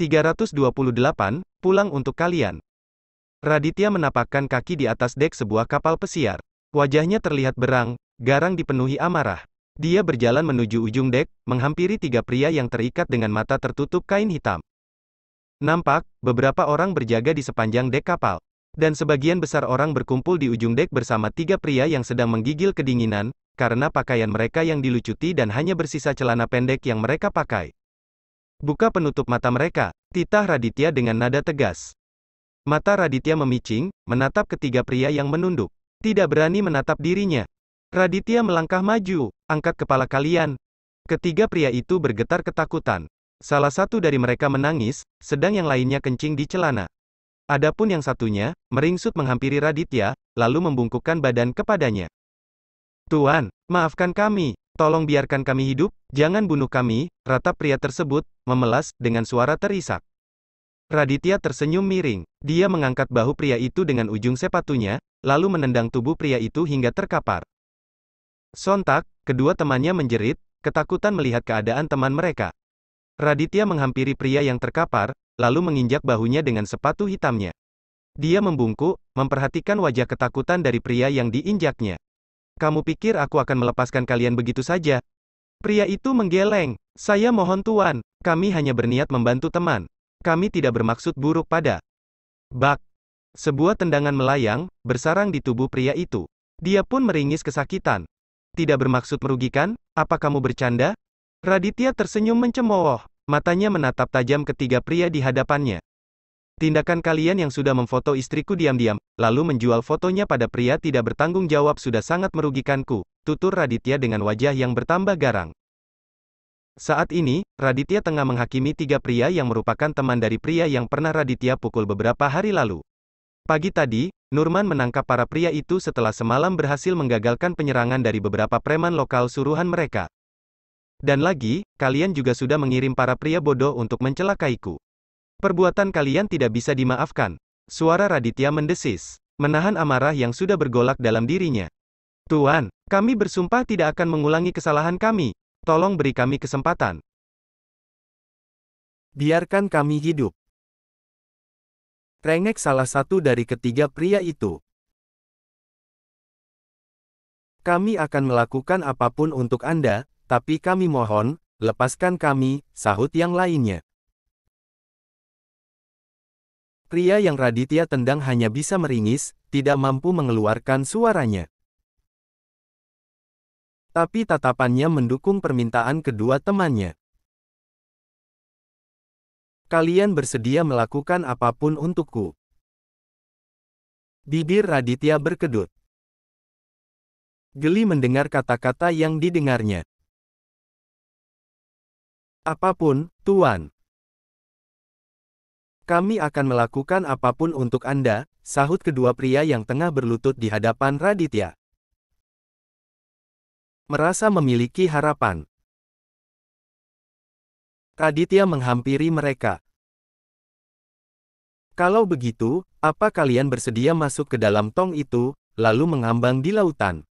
328, pulang untuk kalian. Raditya menapakkan kaki di atas dek sebuah kapal pesiar. Wajahnya terlihat berang, garang dipenuhi amarah. Dia berjalan menuju ujung dek, menghampiri tiga pria yang terikat dengan mata tertutup kain hitam. Nampak, beberapa orang berjaga di sepanjang dek kapal. Dan sebagian besar orang berkumpul di ujung dek bersama tiga pria yang sedang menggigil kedinginan, karena pakaian mereka yang dilucuti dan hanya bersisa celana pendek yang mereka pakai. Buka penutup mata mereka, titah Raditya dengan nada tegas. Mata Raditya memicing, menatap ketiga pria yang menunduk. Tidak berani menatap dirinya. Raditya melangkah maju, angkat kepala kalian. Ketiga pria itu bergetar ketakutan. Salah satu dari mereka menangis, sedang yang lainnya kencing di celana. Adapun yang satunya, meringsut menghampiri Raditya, lalu membungkukkan badan kepadanya. Tuan, maafkan kami. Tolong biarkan kami hidup, jangan bunuh kami, ratap pria tersebut, memelas, dengan suara terisak. Raditya tersenyum miring. Dia mengangkat bahu pria itu dengan ujung sepatunya, lalu menendang tubuh pria itu hingga terkapar. Sontak, kedua temannya menjerit, ketakutan melihat keadaan teman mereka. Raditya menghampiri pria yang terkapar, lalu menginjak bahunya dengan sepatu hitamnya. Dia membungkuk, memperhatikan wajah ketakutan dari pria yang diinjaknya. Kamu pikir aku akan melepaskan kalian begitu saja? Pria itu menggeleng. Saya mohon tuan, kami hanya berniat membantu teman. Kami tidak bermaksud buruk pada. Bak. Sebuah tendangan melayang, bersarang di tubuh pria itu. Dia pun meringis kesakitan. Tidak bermaksud merugikan, apa kamu bercanda? Raditya tersenyum mencemooh. Matanya menatap tajam ketiga pria di hadapannya. Tindakan kalian yang sudah memfoto istriku diam-diam, lalu menjual fotonya pada pria tidak bertanggung jawab sudah sangat merugikanku, tutur Raditya dengan wajah yang bertambah garang. Saat ini, Raditya tengah menghakimi tiga pria yang merupakan teman dari pria yang pernah Raditya pukul beberapa hari lalu. Pagi tadi, Nurman menangkap para pria itu setelah semalam berhasil menggagalkan penyerangan dari beberapa preman lokal suruhan mereka. Dan lagi, kalian juga sudah mengirim para pria bodoh untuk mencelakaiku. Perbuatan kalian tidak bisa dimaafkan. Suara Raditya mendesis, menahan amarah yang sudah bergolak dalam dirinya. Tuan, kami bersumpah tidak akan mengulangi kesalahan kami. Tolong beri kami kesempatan. Biarkan kami hidup. Rengek salah satu dari ketiga pria itu. Kami akan melakukan apapun untuk Anda, tapi kami mohon, lepaskan kami, sahut yang lainnya. Pria yang Raditya tendang hanya bisa meringis, tidak mampu mengeluarkan suaranya. Tapi tatapannya mendukung permintaan kedua temannya. Kalian bersedia melakukan apapun untukku. Bibir Raditya berkedut. Geli mendengar kata-kata yang didengarnya. Apapun, Tuan. Kami akan melakukan apapun untuk Anda, sahut kedua pria yang tengah berlutut di hadapan Raditya. Merasa memiliki harapan. Raditya menghampiri mereka. Kalau begitu, apa kalian bersedia masuk ke dalam tong itu, lalu mengambang di lautan?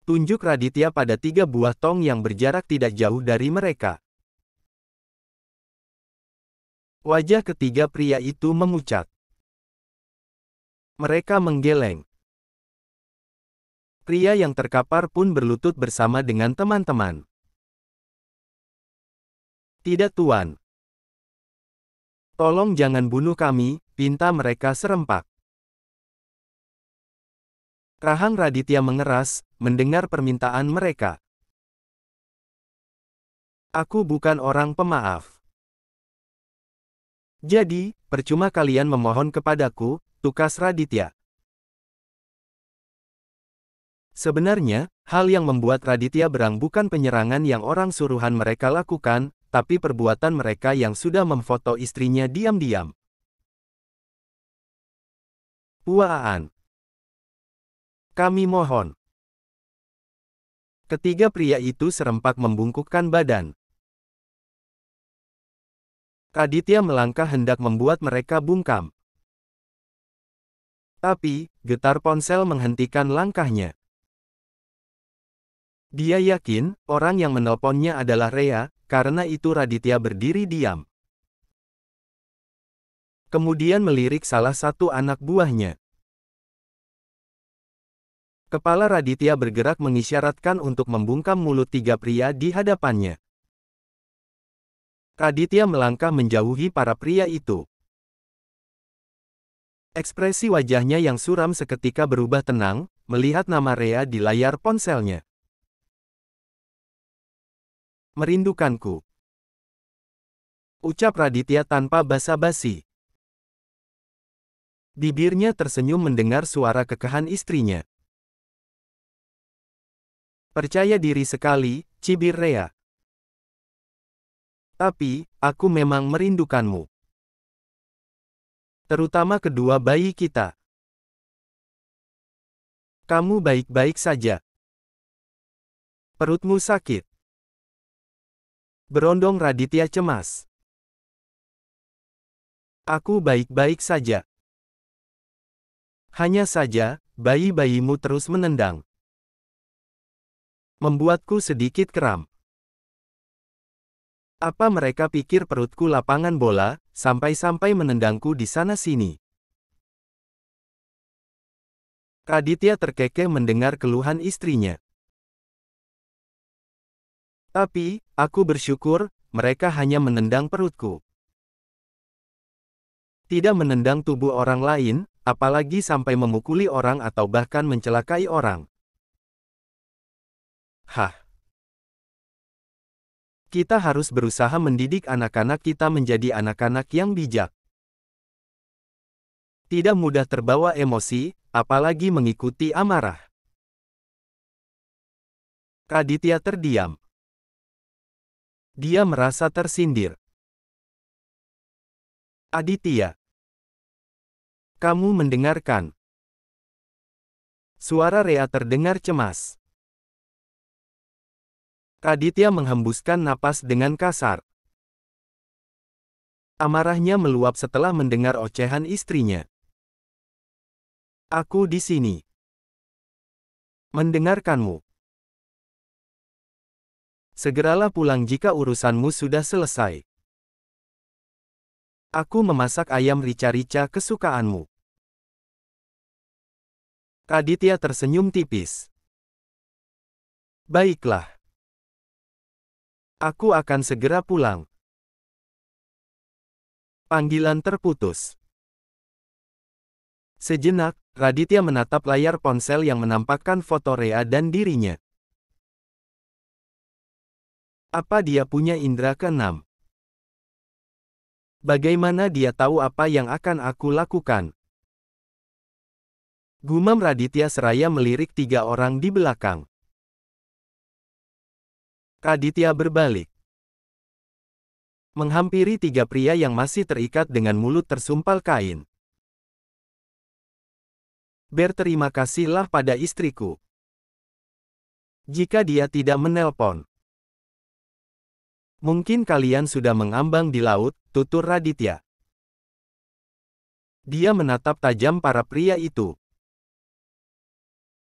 Tunjuk Raditya pada tiga buah tong yang berjarak tidak jauh dari mereka. Wajah ketiga pria itu memucat. Mereka menggeleng. Pria yang terkapar pun berlutut bersama dengan teman-teman. Tidak Tuan. Tolong jangan bunuh kami, pinta mereka serempak. Rahang Raditya mengeras, mendengar permintaan mereka. Aku bukan orang pemaaf. Jadi, percuma kalian memohon kepadaku, tukas Raditya. Sebenarnya, hal yang membuat Raditya berang bukan penyerangan yang orang suruhan mereka lakukan, tapi perbuatan mereka yang sudah memfoto istrinya diam-diam. Puaan. Kami mohon. Ketiga pria itu serempak membungkukkan badan. Raditya melangkah hendak membuat mereka bungkam. Tapi, getar ponsel menghentikan langkahnya. Dia yakin, orang yang menelponnya adalah Rea, karena itu Raditya berdiri diam. Kemudian melirik salah satu anak buahnya. Kepala Raditya bergerak mengisyaratkan untuk membungkam mulut tiga pria di hadapannya. Raditya melangkah menjauhi para pria itu. Ekspresi wajahnya yang suram seketika berubah tenang, melihat nama Rea di layar ponselnya. Merindukanku. Ucap Raditya tanpa basa-basi. Bibirnya tersenyum mendengar suara kekahan istrinya. Percaya diri sekali, cibir Rea. Tapi, aku memang merindukanmu. Terutama kedua bayi kita. Kamu baik-baik saja. Perutmu sakit. Berondong Raditya cemas. Aku baik-baik saja. Hanya saja, bayi-bayimu terus menendang. Membuatku sedikit kram. Apa mereka pikir perutku lapangan bola, sampai-sampai menendangku di sana-sini? Raditya terkekeh mendengar keluhan istrinya. Tapi, aku bersyukur, mereka hanya menendang perutku. Tidak menendang tubuh orang lain, apalagi sampai memukuli orang atau bahkan mencelakai orang. Hah. Kita harus berusaha mendidik anak-anak kita menjadi anak-anak yang bijak. Tidak mudah terbawa emosi, apalagi mengikuti amarah. Raditya terdiam. Dia merasa tersindir. Aditya. Kamu mendengarkan? Suara Rea terdengar cemas. Raditya menghembuskan napas dengan kasar. Amarahnya meluap setelah mendengar ocehan istrinya. Aku di sini. Mendengarkanmu. Segeralah pulang jika urusanmu sudah selesai. Aku memasak ayam rica-rica kesukaanmu. Raditya tersenyum tipis. Baiklah. Aku akan segera pulang. Panggilan terputus. Sejenak, Raditya menatap layar ponsel yang menampakkan foto Rea dan dirinya. Apa dia punya indera keenam? Bagaimana dia tahu apa yang akan aku lakukan? Gumam Raditya seraya melirik tiga orang di belakang. Raditya berbalik. Menghampiri tiga pria yang masih terikat dengan mulut tersumpal kain. Berterima kasihlah pada istriku. Jika dia tidak menelpon. Mungkin kalian sudah mengambang di laut, tutur Raditya. Dia menatap tajam para pria itu.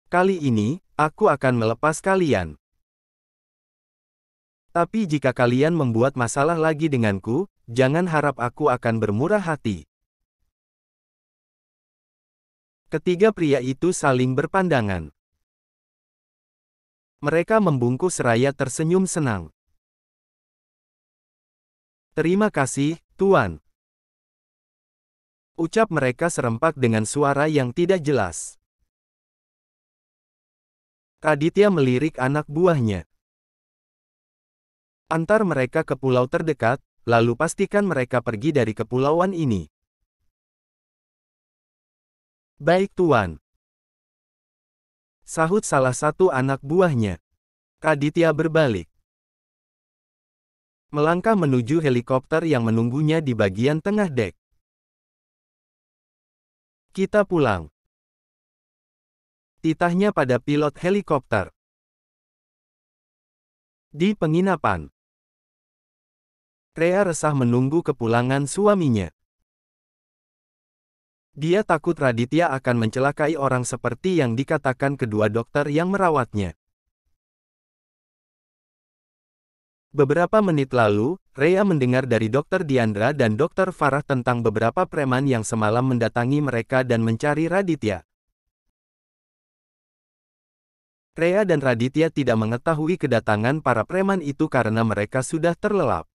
Kali ini, aku akan melepas kalian. Tapi jika kalian membuat masalah lagi denganku, jangan harap aku akan bermurah hati. Ketiga pria itu saling berpandangan. Mereka membungkuk seraya tersenyum senang. Terima kasih, Tuan. Ucap mereka serempak dengan suara yang tidak jelas. Raditya melirik anak buahnya. Antar mereka ke pulau terdekat, lalu pastikan mereka pergi dari kepulauan ini. Baik Tuan. Sahut salah satu anak buahnya. Raditya berbalik. Melangkah menuju helikopter yang menunggunya di bagian tengah dek. Kita pulang. Titahnya pada pilot helikopter. Di penginapan. Rea resah menunggu kepulangan suaminya. Dia takut Raditya akan mencelakai orang seperti yang dikatakan kedua dokter yang merawatnya. Beberapa menit lalu, Rhea mendengar dari Dr. Diandra dan Dr. Farah tentang beberapa preman yang semalam mendatangi mereka dan mencari Raditya. Rhea dan Raditya tidak mengetahui kedatangan para preman itu karena mereka sudah terlelap.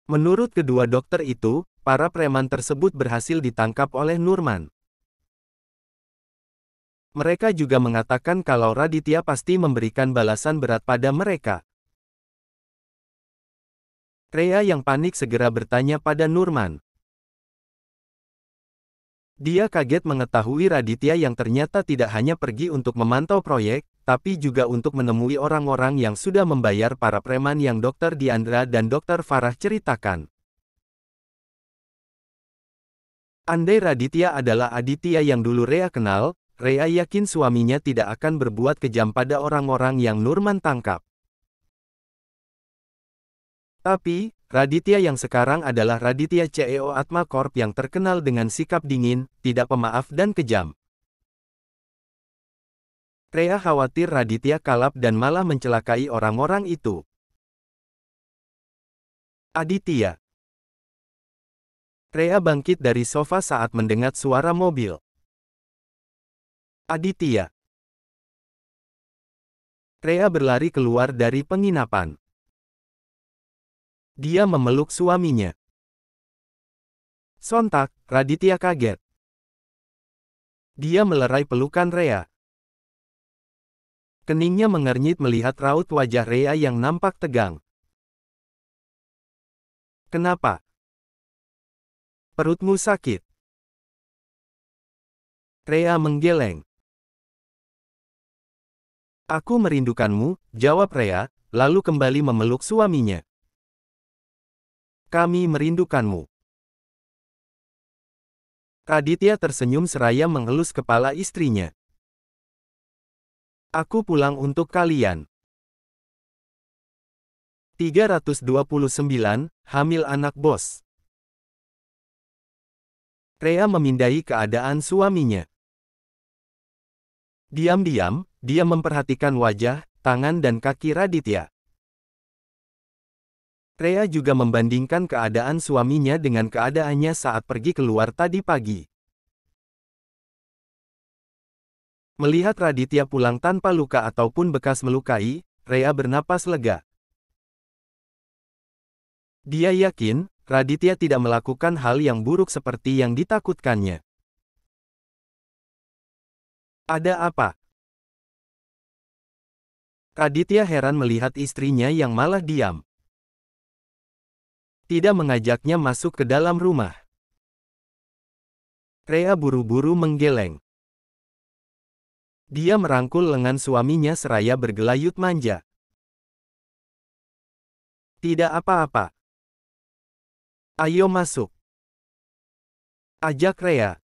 Menurut kedua dokter itu, para preman tersebut berhasil ditangkap oleh Nurman. Mereka juga mengatakan kalau Raditya pasti memberikan balasan berat pada mereka. Rhea yang panik segera bertanya pada Nurman. Dia kaget mengetahui Raditya yang ternyata tidak hanya pergi untuk memantau proyek, tapi juga untuk menemui orang-orang yang sudah membayar para preman yang Dr. Diandra dan Dr. Farah ceritakan. Andai Raditya adalah Aditya yang dulu Rhea kenal, Rhea yakin suaminya tidak akan berbuat kejam pada orang-orang yang Nurman tangkap. Tapi, Raditya yang sekarang adalah Raditya CEO Atma Corp yang terkenal dengan sikap dingin, tidak pemaaf dan kejam. Rhea khawatir Raditya kalap dan malah mencelakai orang-orang itu. Aditya. Rhea bangkit dari sofa saat mendengar suara mobil. Aditya. Rhea berlari keluar dari penginapan. Dia memeluk suaminya. Sontak, Raditya kaget. Dia melerai pelukan Rhea. Keningnya mengernyit melihat raut wajah Rhea yang nampak tegang. Kenapa? Perutmu sakit. Rhea menggeleng. Aku merindukanmu, jawab Rhea, lalu kembali memeluk suaminya. Kami merindukanmu. Raditya tersenyum seraya mengelus kepala istrinya. Aku pulang untuk kalian. 329, hamil anak bos. Rhea memindai keadaan suaminya. Diam-diam, dia memperhatikan wajah, tangan dan kaki Raditya. Rhea juga membandingkan keadaan suaminya dengan keadaannya saat pergi keluar tadi pagi. Melihat Raditya pulang tanpa luka ataupun bekas melukai, Rhea bernapas lega. Dia yakin, Raditya tidak melakukan hal yang buruk seperti yang ditakutkannya. Ada apa? Raditya heran melihat istrinya yang malah diam. Tidak mengajaknya masuk ke dalam rumah. Rhea buru-buru menggeleng. Dia merangkul lengan suaminya seraya bergelayut manja. Tidak apa-apa. Ayo masuk. Ajak Rhea.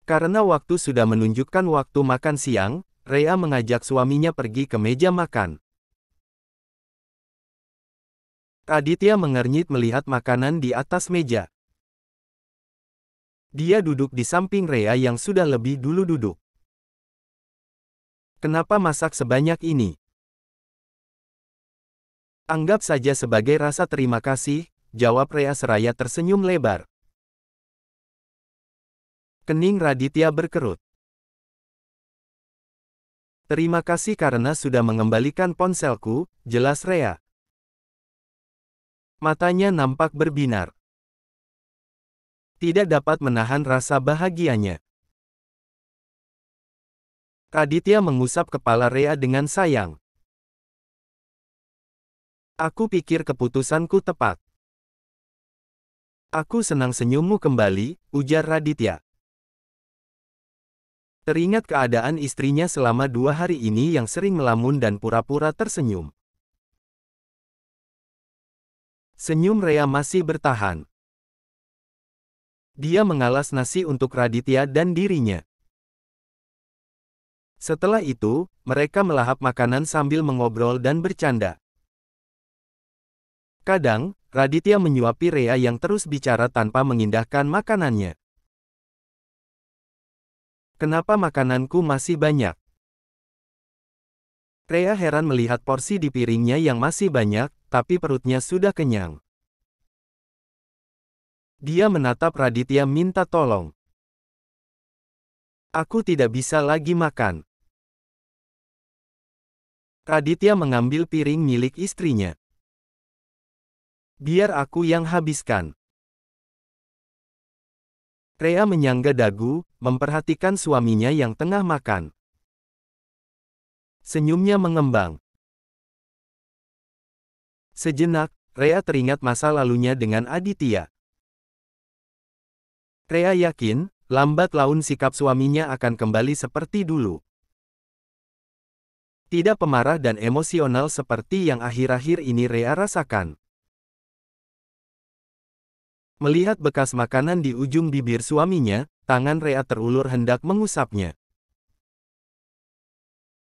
Karena waktu sudah menunjukkan waktu makan siang, Rhea mengajak suaminya pergi ke meja makan. Raditya mengernyit melihat makanan di atas meja. Dia duduk di samping Rhea yang sudah lebih dulu duduk. Kenapa masak sebanyak ini? Anggap saja sebagai rasa terima kasih, jawab Rhea seraya tersenyum lebar. Kening Raditya berkerut. Terima kasih karena sudah mengembalikan ponselku, jelas Rhea. Matanya nampak berbinar. Tidak dapat menahan rasa bahagianya. Raditya mengusap kepala Rhea dengan sayang. Aku pikir keputusanku tepat. Aku senang senyummu kembali, ujar Raditya. Teringat keadaan istrinya selama 2 hari ini yang sering melamun dan pura-pura tersenyum. Senyum Rhea masih bertahan. Dia mengalas nasi untuk Raditya dan dirinya. Setelah itu, mereka melahap makanan sambil mengobrol dan bercanda. Kadang, Raditya menyuapi Rhea yang terus bicara tanpa mengindahkan makanannya. Kenapa makananku masih banyak? Rea heran melihat porsi di piringnya yang masih banyak, tapi perutnya sudah kenyang. Dia menatap Raditya minta tolong. Aku tidak bisa lagi makan. Raditya mengambil piring milik istrinya. Biar aku yang habiskan. Rea menyangga dagu, memperhatikan suaminya yang tengah makan. Senyumnya mengembang. Sejenak, Rea teringat masa lalunya dengan Aditya. Rea yakin, lambat laun sikap suaminya akan kembali seperti dulu. Tidak pemarah dan emosional seperti yang akhir-akhir ini Rea rasakan. Melihat bekas makanan di ujung bibir suaminya, tangan Rea terulur hendak mengusapnya.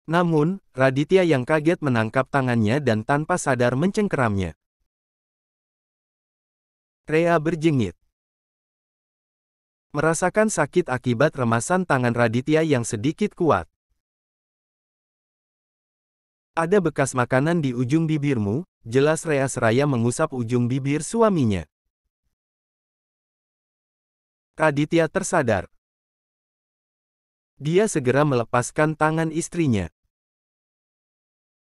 Namun, Raditya yang kaget menangkap tangannya dan tanpa sadar mencengkeramnya. Rea berjengit. Merasakan sakit akibat remasan tangan Raditya yang sedikit kuat. Ada bekas makanan di ujung bibirmu, jelas Rea seraya mengusap ujung bibir suaminya. Raditya tersadar. Dia segera melepaskan tangan istrinya.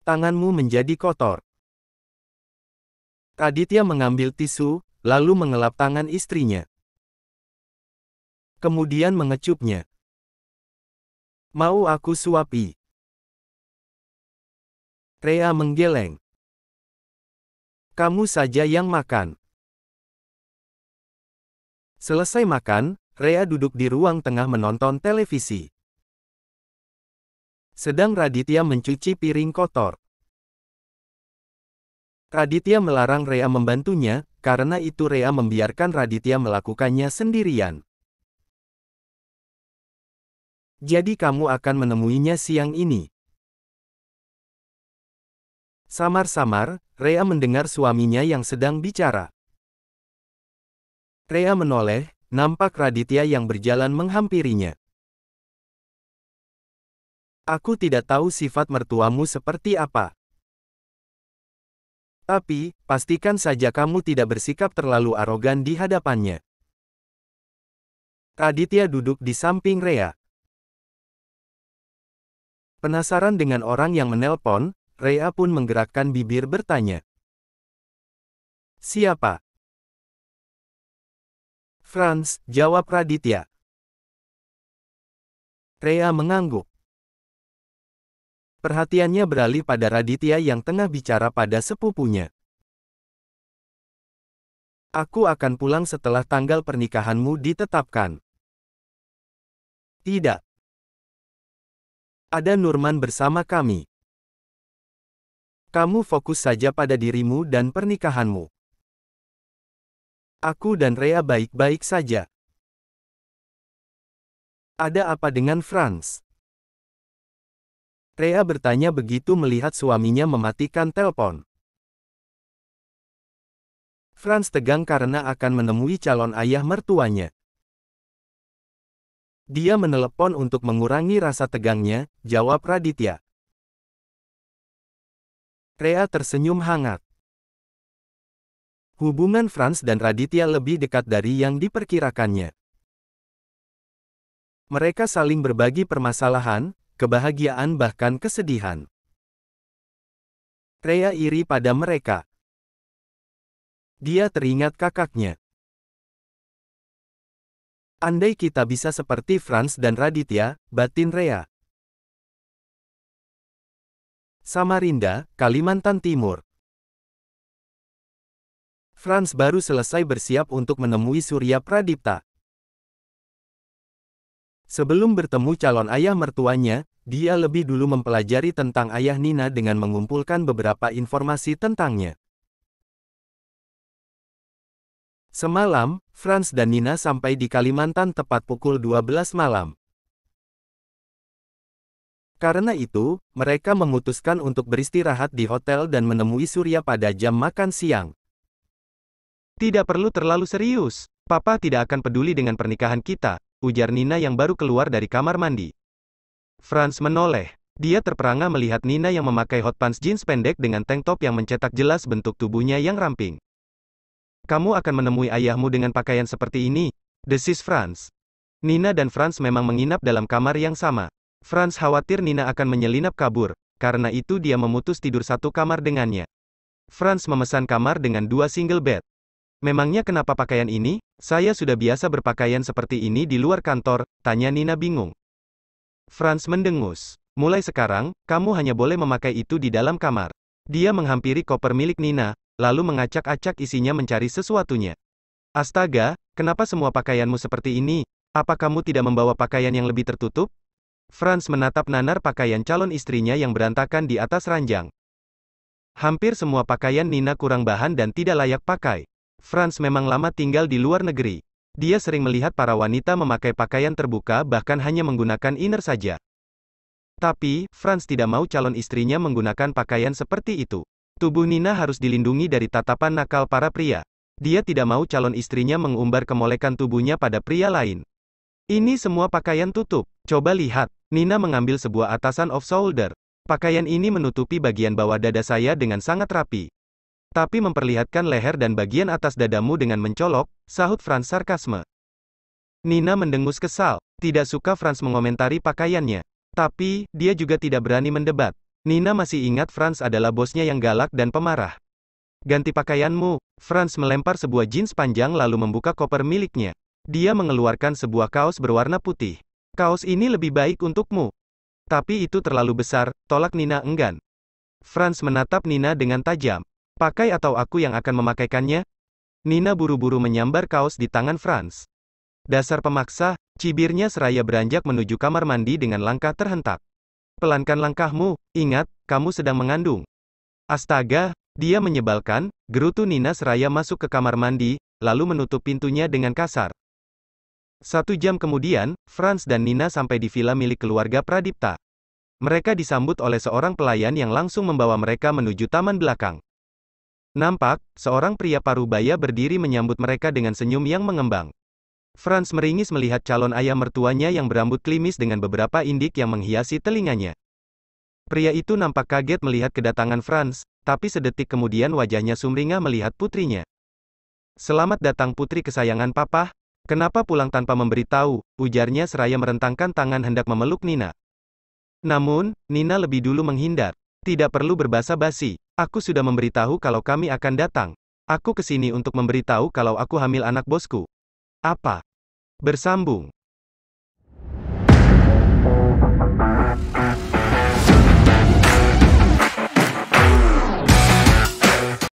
Tanganmu menjadi kotor. Raditya mengambil tisu, lalu mengelap tangan istrinya. Kemudian mengecupnya. Mau aku suapi? Rea menggeleng. Kamu saja yang makan. Selesai makan, Rea duduk di ruang tengah menonton televisi. Sedang Raditya mencuci piring kotor. Raditya melarang Rea membantunya, karena itu Rea membiarkan Raditya melakukannya sendirian. Jadi kamu akan menemuinya siang ini. Samar-samar, Rea mendengar suaminya yang sedang bicara. Rea menoleh, nampak Raditya yang berjalan menghampirinya. Aku tidak tahu sifat mertuamu seperti apa. Tapi, pastikan saja kamu tidak bersikap terlalu arogan di hadapannya. Raditya duduk di samping Rea. Penasaran dengan orang yang menelpon, Rea pun menggerakkan bibir bertanya. Siapa? Franz, jawab Raditya. Rea mengangguk. Perhatiannya beralih pada Raditya yang tengah bicara pada sepupunya. Aku akan pulang setelah tanggal pernikahanmu ditetapkan. Tidak. Ada Nurman bersama kami. Kamu fokus saja pada dirimu dan pernikahanmu. Aku dan Rea baik-baik saja. Ada apa dengan Franz? Rea bertanya begitu melihat suaminya mematikan telepon. Franz tegang karena akan menemui calon ayah mertuanya. Dia menelepon untuk mengurangi rasa tegangnya, jawab Raditya. Rea tersenyum hangat. Hubungan Franz dan Raditya lebih dekat dari yang diperkirakannya. Mereka saling berbagi permasalahan, kebahagiaan bahkan kesedihan. Rea iri pada mereka. Dia teringat kakaknya. Andai kita bisa seperti Franz dan Raditya, batin Rea. Samarinda, Kalimantan Timur. Franz baru selesai bersiap untuk menemui Surya Pradipta. Sebelum bertemu calon ayah mertuanya, dia lebih dulu mempelajari tentang ayah Nina dengan mengumpulkan beberapa informasi tentangnya. Semalam, Franz dan Nina sampai di Kalimantan tepat pukul 12 malam. Karena itu, mereka memutuskan untuk beristirahat di hotel dan menemui Surya pada jam makan siang. Tidak perlu terlalu serius. Papa tidak akan peduli dengan pernikahan kita, ujar Nina yang baru keluar dari kamar mandi. Franz menoleh. Dia terperangah melihat Nina yang memakai hot pants jeans pendek dengan tank top yang mencetak jelas bentuk tubuhnya yang ramping. Kamu akan menemui ayahmu dengan pakaian seperti ini, desis Franz. Nina dan Franz memang menginap dalam kamar yang sama. Franz khawatir Nina akan menyelinap kabur, karena itu dia memutus tidur satu kamar dengannya. Franz memesan kamar dengan 2 single bed. Memangnya kenapa pakaian ini? Saya sudah biasa berpakaian seperti ini di luar kantor, tanya Nina bingung. Franz mendengus. Mulai sekarang, kamu hanya boleh memakai itu di dalam kamar. Dia menghampiri koper milik Nina, lalu mengacak-acak isinya mencari sesuatunya. Astaga, kenapa semua pakaianmu seperti ini? Apa kamu tidak membawa pakaian yang lebih tertutup? Franz menatap nanar pakaian calon istrinya yang berantakan di atas ranjang. Hampir semua pakaian Nina kurang bahan dan tidak layak pakai. Franz memang lama tinggal di luar negeri. Dia sering melihat para wanita memakai pakaian terbuka bahkan hanya menggunakan inner saja. Tapi, Franz tidak mau calon istrinya menggunakan pakaian seperti itu. Tubuh Nina harus dilindungi dari tatapan nakal para pria. Dia tidak mau calon istrinya mengumbar kemolekan tubuhnya pada pria lain. Ini semua pakaian tutup. Coba lihat. Nina mengambil sebuah atasan off-shoulder. Pakaian ini menutupi bagian bawah dada saya dengan sangat rapi. Tapi memperlihatkan leher dan bagian atas dadamu dengan mencolok, sahut Franz sarkasme. Nina mendengus kesal. Tidak suka Franz mengomentari pakaiannya. Tapi, dia juga tidak berani mendebat. Nina masih ingat Franz adalah bosnya yang galak dan pemarah. Ganti pakaianmu. Franz melempar sebuah jeans panjang lalu membuka koper miliknya. Dia mengeluarkan sebuah kaos berwarna putih. Kaos ini lebih baik untukmu. Tapi itu terlalu besar, tolak Nina enggan. Franz menatap Nina dengan tajam. Pakai atau aku yang akan memakaikannya? Nina buru-buru menyambar kaos di tangan Franz. Dasar pemaksa, cibirnya seraya beranjak menuju kamar mandi dengan langkah terhentak. Pelankan langkahmu, ingat, kamu sedang mengandung. Astaga, dia menyebalkan, gerutu Nina seraya masuk ke kamar mandi, lalu menutup pintunya dengan kasar. 1 jam kemudian, Franz dan Nina sampai di villa milik keluarga Pradipta. Mereka disambut oleh seorang pelayan yang langsung membawa mereka menuju taman belakang. Nampak, seorang pria parubaya berdiri menyambut mereka dengan senyum yang mengembang. Franz meringis melihat calon ayah mertuanya yang berambut klimis dengan beberapa indik yang menghiasi telinganya. Pria itu nampak kaget melihat kedatangan Franz, tapi sedetik kemudian wajahnya sumringah melihat putrinya. Selamat datang putri kesayangan papa. Kenapa pulang tanpa memberitahu? Ujarnya seraya merentangkan tangan hendak memeluk Nina. Namun, Nina lebih dulu menghindar. Tidak perlu berbasa-basi. Aku sudah memberitahu kalau kami akan datang. Aku kesini untuk memberitahu kalau aku hamil anak bosku. Apa? Bersambung.